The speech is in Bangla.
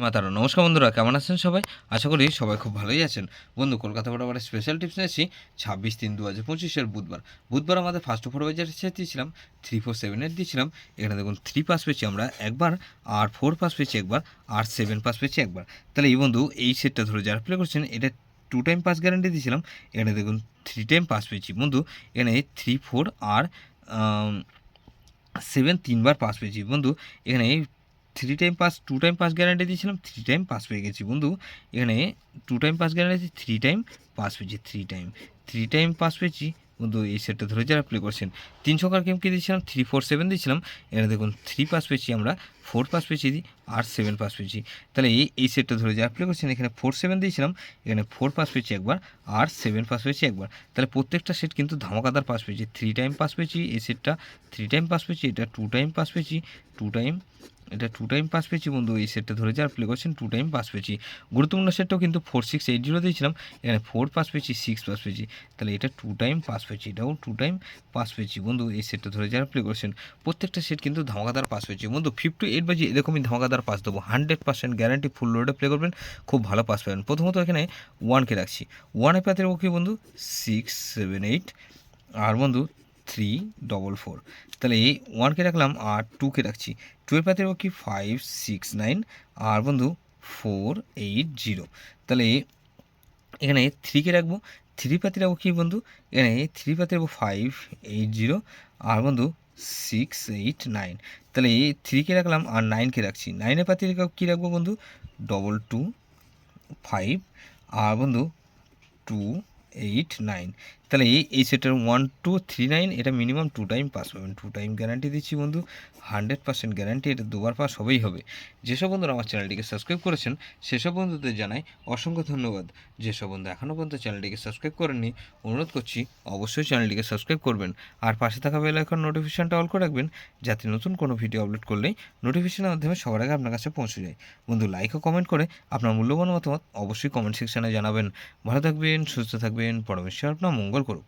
মাতারা নমস্কার বন্ধুরা, কেমন আছেন সবাই? আশা করি সবাই খুব ভালোই আছেন। বন্ধু, কলকাতা বরাবর স্পেশাল টিপস নিয়েছি 26/3/2025 বুধবার আমাদের ফার্স্ট ওভার বাজার দিয়েছিলাম 347 দিয়েছিলাম। এখানে দেখুন 3 পাস পেয়েছি আমরা একবার, আর 4 পাস পেয়েছি একবার, আর 7 পাস পেয়েছি একবার। তাহলে এই বন্ধু এই সেটটা ধরে যারা প্লে করছেন এটা 2 টাইম পাস গ্যারান্টি দিয়েছিলাম। এখানে দেখুন 3 টাইম পাস পেয়েছি বন্ধু। এখানে 3, 4 আর 7 তিনবার পাস পেয়েছি বন্ধু। এখানে 3 time pass 2 time pass guarantee দিয়েছিলাম, 3 টাইম পাস পেয়ে গেছি বন্ধু। এখানে 2 time pass guarantee 3 time pass পেয়েছি, 3 টাইম পাস পেয়েছি বন্ধু। এই সেটটা ধরে যারা প্লে করছেন 3 সংখ্যার গেমকে দিয়েছিলাম 347 দিয়েছিলাম। এখানে দেখুন 3 পাস পেয়েছি আমরা, 4 পাস পেয়েছি আর 7 পাস পেয়েছি। তাহলে এই সেটটা ধরে যারা প্লে করছেন এখানে 47 দিয়েছিলাম, এখানে 4 পাস পেয়েছি একবার, আর 7 পাস পেয়েছি একবার। তাহলে প্রত্যেকটা সেট কিন্তু ধামাকাদার পাস পেয়েছি। 3 টাইম পাস পেয়েছি এই সেটটা, 3 টাইম পাস পেয়েছি। এটা 2 টাইম পাস পেয়েছি, 2 টাইম, এটা 2 টাইম পাস পেয়েছি বন্ধু। এই সেটটা ধরে যারা প্লে করছেন 2 টাইম পাস পেয়েছি। গুরুত্বপূর্ণ সেটটাও কিন্তু 4680 দিয়েছিলাম, এখানে 4 পাস পেয়েছি, 6 পাস পেয়েছি। তাহলে এটা 2 টাইম পাস পেয়েছি, এটাও 2 টাইম পাস পেয়েছি বন্ধু। এই সেটটা ধরে যারা প্লে করছেন প্রত্যেকটা সেট কিন্তু ধামাকাদার পাস পেয়েছে বন্ধু। 58 বাজি এরকমই ধামাকাদার পাস দেবো, 100% গ্যারান্টি। ফুল লোডে প্লে করবেন, খুব ভালো পাস পাবেন। প্রথমত এখানে 1কে রাখছি, 1 এর পাতে ওকে বন্ধু 6, 7, 8 আর বন্ধু 3, 4, 4। তাহলে এই 1কে রাখলাম আর 2কে রাখছি, 2 এর পাতে কি 5, 6, 9 আর বন্ধু 4, 8, 0। তাহলে এখানে 3কে রাখবো, 3 পাতে রাখবো কি বন্ধু, এখানে 3 পাতে রাখবো 5, 8, 0 আর বন্ধু 6, 8, 9। তাহলে এই 3কে রাখলাম আর 9কে রাখছি, 9এর পাতে কী রাখবো বন্ধু, 2, 2, 5 আর বন্ধু 2, 8, 9। তাহলে এই সেটের 1, 2, 3, 9 এটা মিনিমাম 2 টাইম পাস পাবেন। 2 টাইম গ্যারান্টি দিচ্ছি বন্ধু, 100% গ্যারান্টি। এটা দুবার পাস হবেই হবে। যেসব বন্ধুরা আমার চ্যানেলটিকে সাবস্ক্রাইব করেছেন সেসব বন্ধুদের জানাই অসংখ্য ধন্যবাদ। যেসব বন্ধু এখনও পর্যন্ত চ্যানেলটিকে সাবস্ক্রাইব করেননি অনুরোধ করছি অবশ্যই চ্যানেলটিকে সাবস্ক্রাইব করবেন, আর পাশে থাকা বেল আইকন নোটিফিকেশনটা অল করে রাখবেন, যাতে নতুন কোনো ভিডিও আপলোড করলেই নোটিফিকেশনের মাধ্যমে সবার আগে আপনার কাছে পৌঁছে যায়। বন্ধু, লাইক ও কমেন্ট করে আপনার মূল্যবান মতামত অবশ্যই কমেন্ট সেকশনে জানাবেন। ভালো থাকবেন, সুস্থ থাকবেন, পরমেশ্বর আপনার মঙ্গল করুক।